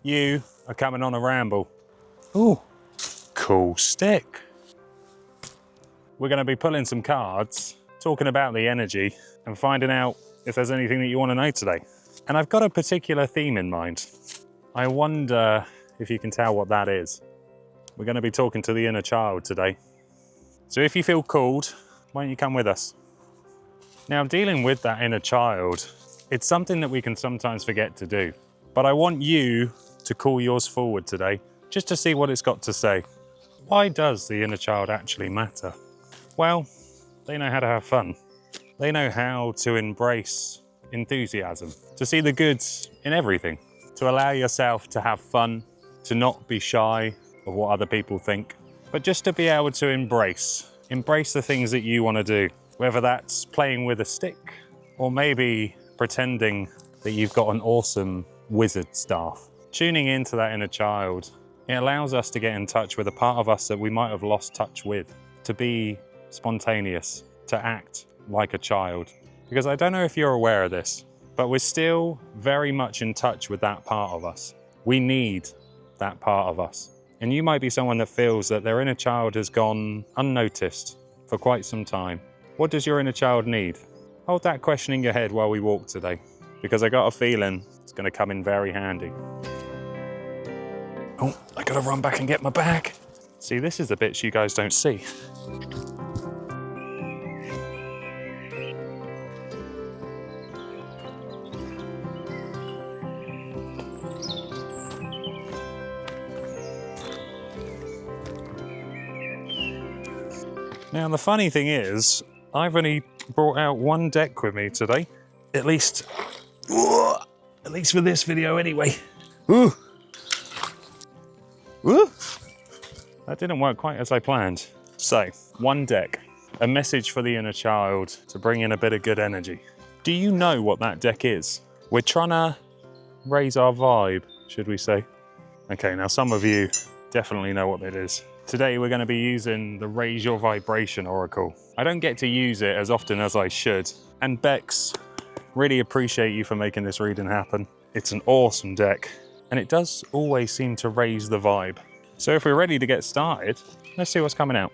You are coming on a ramble. Ooh, cool stick. We're going to be pulling some cards, talking about the energy and finding out if there's anything that you want to know today. And I've got a particular theme in mind. I wonder if you can tell what that is. We're going to be talking to the inner child today. So if you feel called, why don't you come with us? Now, dealing with that inner child, it's something that we can sometimes forget to do. But I want you to call yours forward today, just to see what it's got to say. Why does the inner child actually matter? Well, they know how to have fun. They know how to embrace enthusiasm, to see the good in everything, to allow yourself to have fun, to not be shy of what other people think, but just to be able to embrace the things that you want to do, whether that's playing with a stick or maybe pretending that you've got an awesome wizard staff. Tuning into that inner child, it allows us to get in touch with a part of us that we might have lost touch with, to be spontaneous, to act like a child. Because I don't know if you're aware of this, but we're still very much in touch with that part of us. We need that part of us. And you might be someone that feels that their inner child has gone unnoticed for quite some time. What does your inner child need? Hold that question in your head while we walk today, because I got a feeling it's going to come in very handy. Oh, I got to run back and get my bag. See, this is the bits you guys don't see. Now, the funny thing is, I've only brought out one deck with me today, at least for this video anyway. Ooh. Ooh. That didn't work quite as I planned. So, one deck, a message for the inner child to bring in a bit of good energy. Do you know what that deck is? We're trying to raise our vibe, should we say? Okay, now some of you definitely know what it is. Today we're going to be using the Raise Your Vibration Oracle. I don't get to use it as often as I should. And Bex, really appreciate you for making this reading happen. It's an awesome deck, and it does always seem to raise the vibe. So if we're ready to get started, let's see what's coming out.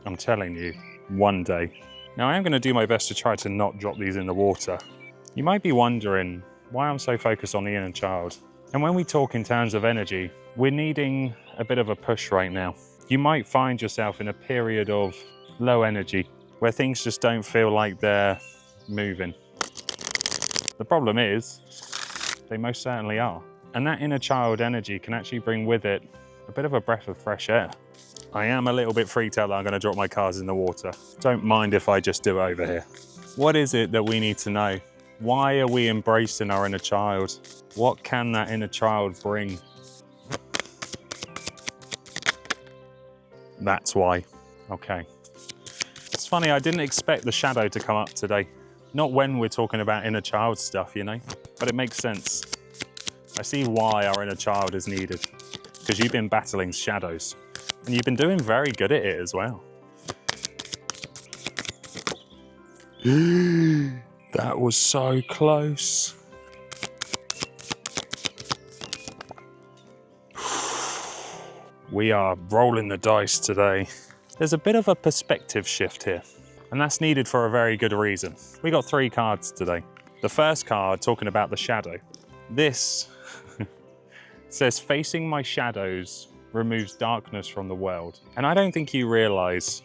I'm telling you, one day. Now I am going to do my best to try to not drop these in the water. You might be wondering why I'm so focused on the inner child. And when we talk in terms of energy, we're needing a bit of a push right now. You might find yourself in a period of low energy, where things just don't feel like they're moving. The problem is, they most certainly are. And that inner child energy can actually bring with it a bit of a breath of fresh air. I am a little bit freaked out that I'm going to drop my cards in the water. Don't mind if I just do it over here. What is it that we need to know? Why are we embracing our inner child? What can that inner child bring? That's why. Okay. It's funny, I didn't expect the shadow to come up today. Not when we're talking about inner child stuff, you know? But it makes sense. I see why our inner child is needed. Because you've been battling shadows. And you've been doing very good at it as well. That was so close. We are rolling the dice today. There's a bit of a perspective shift here, and that's needed for a very good reason. We got 3 cards today. The first card talking about the shadow. This says, facing my shadows removes darkness from the world. And I don't think you realize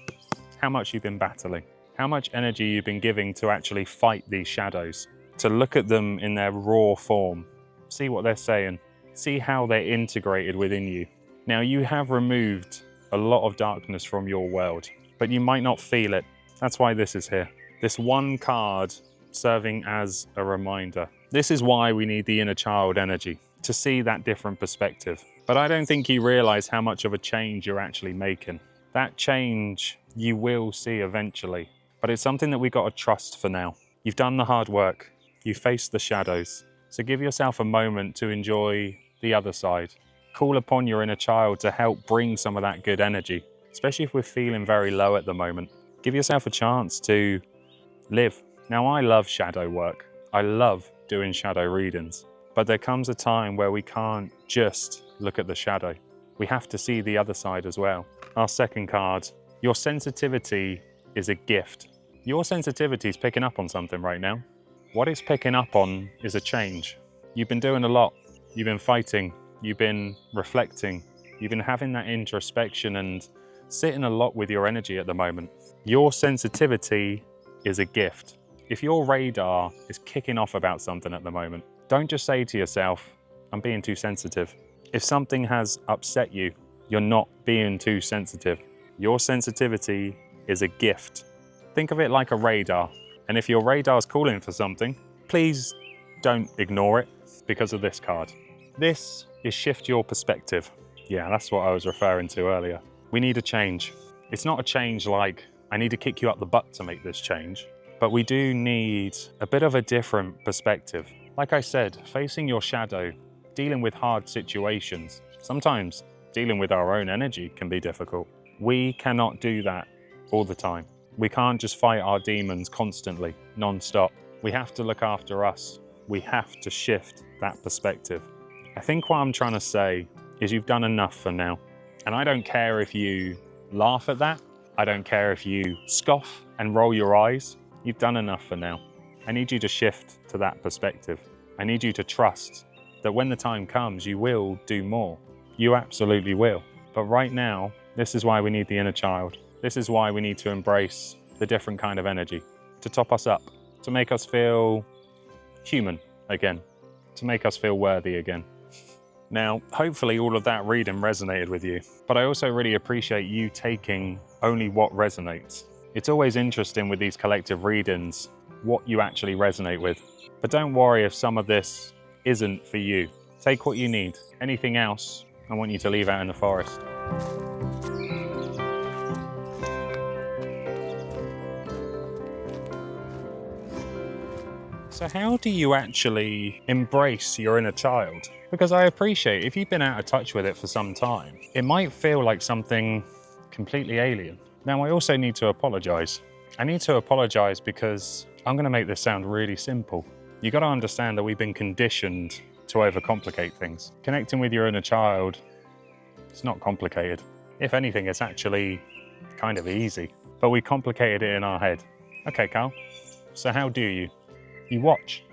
how much you've been battling. How much energy you've been giving to actually fight these shadows, to look at them in their raw form, see what they're saying, see how they're integrated within you. Now, you have removed a lot of darkness from your world, but you might not feel it. That's why this is here. This one card serving as a reminder. This is why we need the inner child energy, to see that different perspective. But I don't think you realize how much of a change you're actually making. That change you will see eventually. But it's something that we've got to trust for now. You've done the hard work. You faced the shadows. So give yourself a moment to enjoy the other side. Call upon your inner child to help bring some of that good energy, especially if we're feeling very low at the moment. Give yourself a chance to live, Now, I love shadow work. I love doing shadow readings, but there comes a time where we can't just look at the shadow. We have to see the other side as well. Our second card, your sensitivity is a gift. Your sensitivity is picking up on something right now. What it's picking up on is a change. You've been doing a lot. You've been fighting. You've been reflecting. You've been having that introspection and sitting a lot with your energy at the moment. Your sensitivity is a gift. If your radar is kicking off about something at the moment, don't just say to yourself, I'm being too sensitive. If something has upset you, you're not being too sensitive. Your sensitivity is a gift. Think of it like a radar. And if your radar is calling for something, please don't ignore it because of this card. This is shift your perspective. Yeah, that's what I was referring to earlier. We need a change. It's not a change like, I need to kick you up the butt to make this change, but we do need a bit of a different perspective. Like I said, facing your shadow, dealing with hard situations, sometimes dealing with our own energy can be difficult. We cannot do that all the time. We can't just fight our demons constantly, non-stop. We have to look after us. We have to shift that perspective. I think what I'm trying to say is you've done enough for now. And I don't care if you laugh at that. I don't care if you scoff and roll your eyes. You've done enough for now. I need you to shift to that perspective. I need you to trust that when the time comes, you will do more. You absolutely will. But right now, this is why we need the inner child. This is why we need to embrace the different kind of energy, to top us up, to make us feel human again, to make us feel worthy again. Now, hopefully all of that reading resonated with you, but I also really appreciate you taking only what resonates. It's always interesting with these collective readings, what you actually resonate with. But don't worry if some of this isn't for you. Take what you need. Anything else, I want you to leave out in the forest. So how do you actually embrace your inner child? Because I appreciate if you've been out of touch with it for some time, it might feel like something completely alien. Now, I also need to apologize. I need to apologize because I'm going to make this sound really simple. You got to understand that we've been conditioned to overcomplicate things. Connecting with your inner child, it's not complicated. If anything, it's actually kind of easy, but we complicated it in our head. Okay, Carl, so how do you? You watch.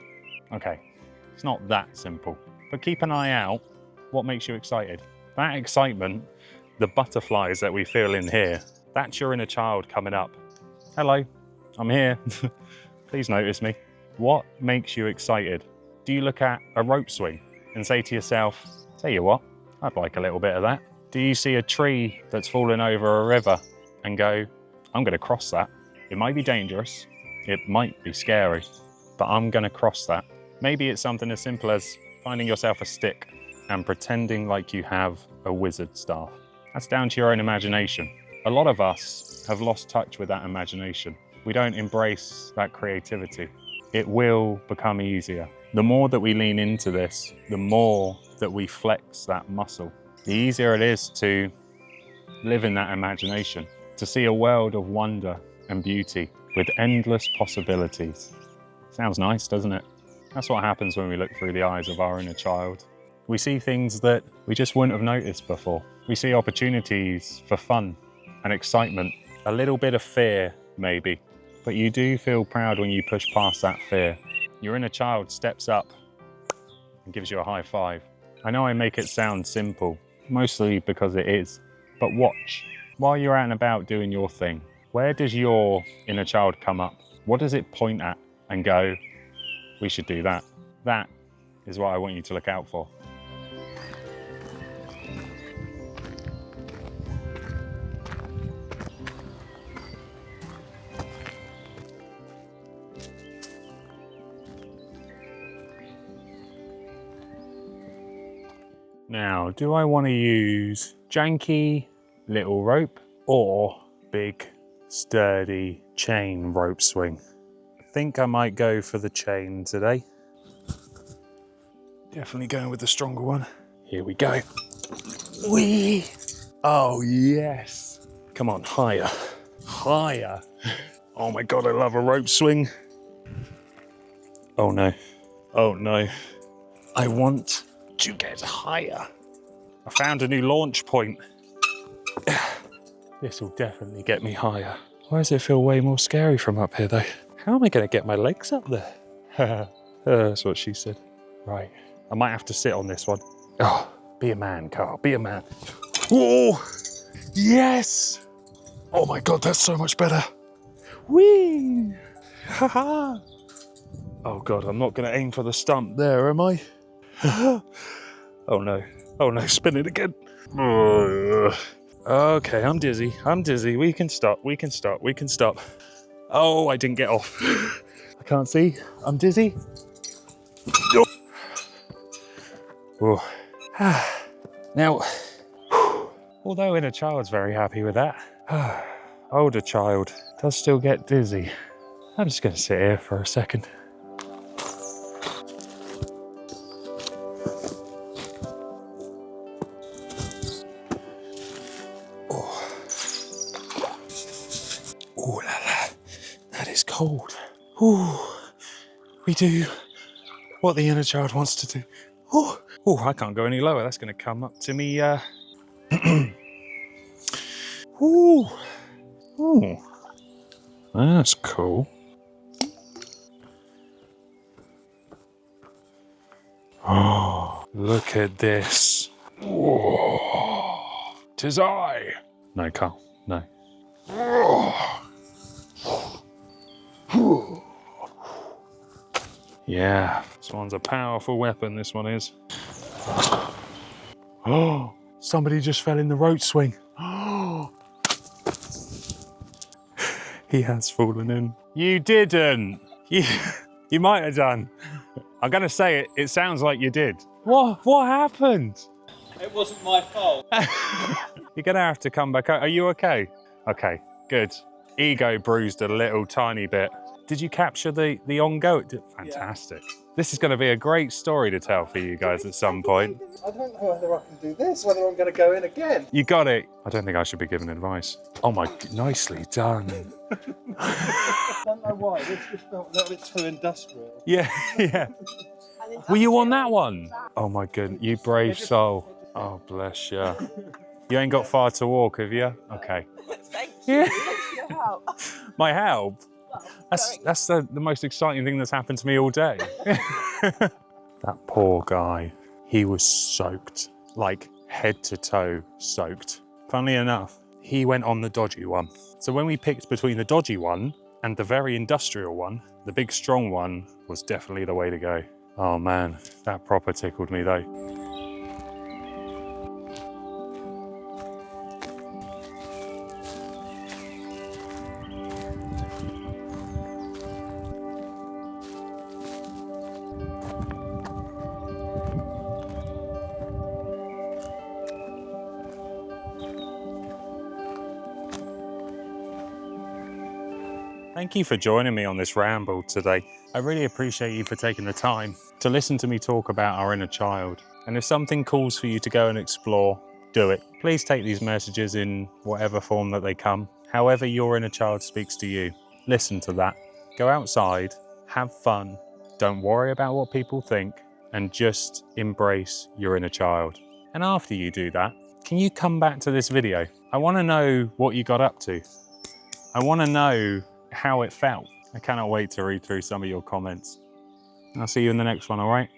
Okay, it's not that simple, but keep an eye out. What makes you excited? That excitement, the butterflies that we feel in here, that's your inner child coming up. Hello, I'm here. Please notice me. What makes you excited? Do you look at a rope swing and say to yourself, tell you what, I'd like a little bit of that? Do you see a tree that's fallen over a river and go, I'm going to cross that? It might be dangerous, it might be scary, but I'm going to cross that. Maybe it's something as simple as finding yourself a stick and pretending like you have a wizard staff. That's down to your own imagination. A lot of us have lost touch with that imagination. We don't embrace that creativity. It will become easier. The more that we lean into this, the more that we flex that muscle, the easier it is to live in that imagination, to see a world of wonder and beauty with endless possibilities. Sounds nice, doesn't it? That's what happens when we look through the eyes of our inner child. We see things that we just wouldn't have noticed before. We see opportunities for fun and excitement, a little bit of fear maybe, but you do feel proud when you push past that fear. Your inner child steps up and gives you a high five. I know I make it sound simple, mostly because it is, but watch. While you're out and about doing your thing, where does your inner child come up? What does it point at and go, we should do that? That is what I want you to look out for. Now, do I want to use janky little rope or big sturdy chain rope swing? I think I might go for the chain today. Definitely going with the stronger one. Here we go. Whee! Oh yes! Come on, higher, higher. Oh my God, I love a rope swing. Oh no. Oh no. I want to get higher. I found a new launch point. This will definitely get me higher. Why does it feel way more scary from up here though? How am I going to get my legs up there? That's what she said. Right, I might have to sit on this one. Oh, be a man, Carl, be a man. Oh, yes! Oh my God, that's so much better. Whee! Haha! Oh God, I'm not going to aim for the stump there, am I? Oh no, spin it again. Okay, I'm dizzy, we can stop. Oh, I didn't get off. I can't see, I'm dizzy. Oh. Now, although inner child's very happy with that, older child does still get dizzy. I'm just going to sit here for a second. Oh la la, that is cold. Ooh, we do what the inner child wants to do. Oh, I can't go any lower. That's going to come up to me. Ooh, that's cool. Oh, look at this. Whoa, 'tis I. No, Carl, no. Yeah, this one's a powerful weapon, this one is. Oh, somebody just fell in the rope swing. Oh, he has fallen in. You didn't. You might have done. I'm gonna say it sounds like you did. What happened? It wasn't my fault. You're gonna have to come back. Are you okay? Okay, good. Ego bruised a little tiny bit. Did you capture the ongoing? Fantastic. Yeah. This is going to be a great story to tell for you guys at some point. I don't know whether I can do this, whether I'm going to go in again. You got it. I don't think I should be giving advice. Oh my, nicely done. I don't know why, this just felt a little bit too industrial. Yeah. Were you on that one? Oh my goodness, you brave soul. Oh, bless you. You ain't got far to walk, have you? Okay. Thank you. Thanks for your help. My help? That's the most exciting thing that's happened to me all day. That poor guy, he was soaked, like head to toe soaked. Funnily enough, he went on the dodgy one. So when we picked between the dodgy one and the very industrial one, the big strong one was definitely the way to go. Oh man, that proper tickled me though. Thank you for joining me on this ramble today. I really appreciate you for taking the time to listen to me talk about our inner child. And if something calls for you to go and explore, do it. Please take these messages in whatever form that they come. However your inner child speaks to you, listen to that. Go outside, have fun, don't worry about what people think, and just embrace your inner child. And after you do that, can you come back to this video? I want to know what you got up to. I want to know how it felt. I cannot wait to read through some of your comments. I'll see you in the next one, all right?